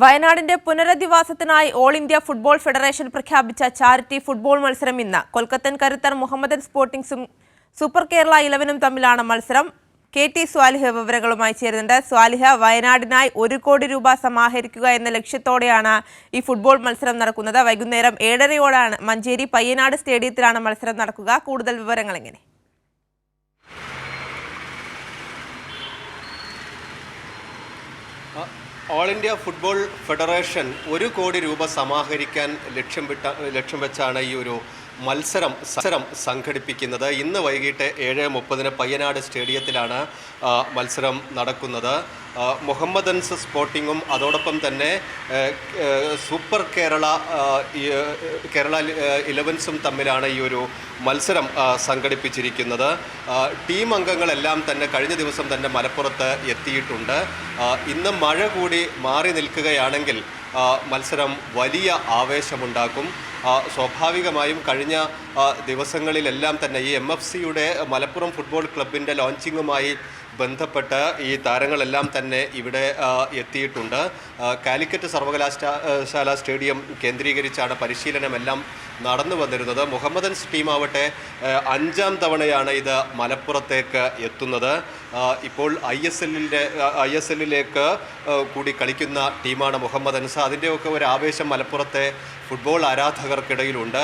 വയനാടിന്റെ പുനരധിവാസത്തിനായി all India football federation പ്രഖ്യാപിച്ച charity football മത്സരം ഇന്ന് കൊൽക്കത്തൻ കരുത്തർ മുഹമ്മദൻ സ്പോർട്ടിംഗ്സും സൂപ്പർ കേരള 11 തമ്മിലാണ് മത്സരം. KT സ്വാലിഹ് വിവരങ്ങളുമായി ചേരുന്നുണ്ട്. സ്വാലിഹ്, വയനാടിനായി 1 കോടി രൂപ സമാഹരിക്കുക എന്ന ലക്ഷ്യത്തോടെയാണ് ഈ ഫുട്ബോൾ മത്സരം നടക്കുന്നത്. വൈകുന്നേരം 7:30 മഞ്ചേരി പയ്യനാട് സ്റ്റേഡിയത്തിലാണ് മത്സരം നടക്കുക. കൂടുതൽ വിവരങ്ങൾ എങ്ങനെ? ഓൾ ഇന്ത്യ ഫുട്ബോൾ ഫെഡറേഷൻ 1 കോടി രൂപ സമാഹരിക്കാൻ ലക്ഷ്യം വെച്ചാണ് ഈ ഒരു മത്സരം സംഘടിപ്പിക്കുന്നത്. ഇന്ന് വൈകിട്ട് 7:30 പയ്യനാട് സ്റ്റേഡിയത്തിലാണ് മത്സരം നടക്കുന്നത്. മുഹമ്മദൻസ് സ്പോർട്ടിങ്ങും അതോടൊപ്പം തന്നെ സൂപ്പർ കേരള 11സും തമ്മിലാണ് ഈ ഒരു മത്സരം സംഘടിപ്പിച്ചിരിക്കുന്നത്. ടീം അംഗങ്ങളെല്ലാം തന്നെ കഴിഞ്ഞ ദിവസം തന്നെ മലപ്പുറത്ത് എത്തിയിട്ടുണ്ട്. ഇന്ന് മഴ കൂടി മാറി നിൽക്കുകയാണെങ്കിൽ മത്സരം വലിയ ആവേശമുണ്ടാക്കും. സ്വാഭാവികമായും കഴിഞ്ഞ ദിവസങ്ങളിലെല്ലാം തന്നെ ഈ MFCയുടെ മലപ്പുറം ഫുട്ബോൾ ക്ലബിൻ്റെ ലോഞ്ചിങ്ങുമായി ബന്ധപ്പെട്ട് ഈ താരങ്ങളെല്ലാം തന്നെ ഇവിടെ എത്തിയിട്ടുണ്ട്. കാലിക്കറ്റ് സർവകലാശാല സ്റ്റേഡിയം കേന്ദ്രീകരിച്ചാണ് പരിശീലനമെല്ലാം നടന്നു വന്നിരുന്നത്. മുഹമ്മദൻസ് ടീമാവട്ടെ 5ാം തവണയാണ് ഇത് മലപ്പുറത്തേക്ക് എത്തുന്നത്. ഇപ്പോൾ ISLലേക്ക് കൂടി കളിക്കുന്ന ടീമാണ് മുഹമ്മദൻസ്. അതിൻ്റെയൊക്കെ ഒരു ആവേശം മലപ്പുറത്തെ ഫുട്ബോൾ ആരാധകർക്കിടയിലുണ്ട്.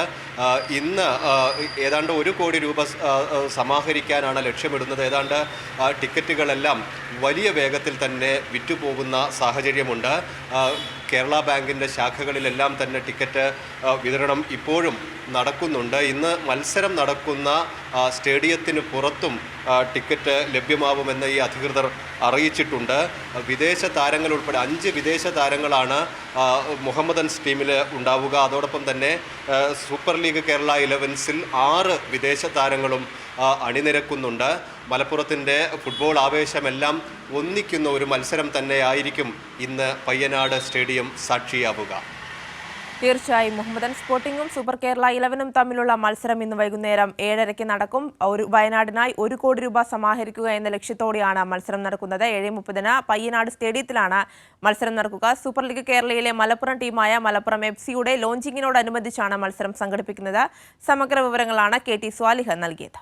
ഇന്ന് ഏതാണ്ട് 1 കോടി രൂപ സമാഹരിക്കാനാണ് ലക്ഷ്യമിടുന്നത്. ഏതാണ്ട് ടിക്കറ്റുകളെല്ലാം വലിയ വേഗത്തിൽ തന്നെ വിറ്റുപോകുന്ന സാഹചര്യമുണ്ട്. കേരള ബാങ്കിൻ്റെ ശാഖകളിലെല്ലാം തന്നെ ടിക്കറ്റ് വിതരണം ഇപ്പോഴും നടക്കുന്നുണ്ട്. ഇന്ന് മത്സരം നടക്കുന്ന സ്റ്റേഡിയത്തിന് പുറത്തും ടിക്കറ്റ് ലഭ്യമാവുമെന്ന് ഈ അധികൃതർ അറിയിച്ചിട്ടുണ്ട്. വിദേശ താരങ്ങൾ ഉൾപ്പെടെ 5 വിദേശ താരങ്ങളാണ് മുഹമ്മദൻസ് ടീമിൽ ഉണ്ടാവുക. അതോടൊപ്പം തന്നെ സൂപ്പർ ലീഗ് കേരള 11സിൽ 6 വിദേശ താരങ്ങളും അണിനിരക്കുന്നുണ്ട്. മലപ്പുറത്തിൻ്റെ ഫുട്ബോൾ ആവേശമെല്ലാം ഒന്നിക്കുന്ന ഒരു മത്സരം തന്നെയായിരിക്കും ഇന്ന് പയ്യനാട് സ്റ്റേഡിയം സാക്ഷിയാവുക. തീർച്ചയായും മുഹമ്മദൻ സ്പോർട്ടിംഗും സൂപ്പർ കേരള 11ഉം തമ്മിലുള്ള മത്സരം ഇന്ന് വൈകുന്നേരം 7:30 നടക്കും. വയനാടിനായി 1 കോടി രൂപ സമാഹരിക്കുക എന്ന ലക്ഷ്യത്തോടെയാണ് മത്സരം നടക്കുന്നത്. 7:30 പയ്യനാട് സ്റ്റേഡിയത്തിലാണ് മത്സരം നടക്കുക. സൂപ്പർ ലീഗ് കേരളയിലെ മലപ്പുറം ടീമായ മലപ്പുറം FCയുടെ ലോഞ്ചിങ്ങിനോടനുബന്ധിച്ചാണ് മത്സരം സംഘടിപ്പിക്കുന്നത്. സമഗ്ര വിവരങ്ങളാണ് KT സ്വാലിഹ് നൽകിയത്.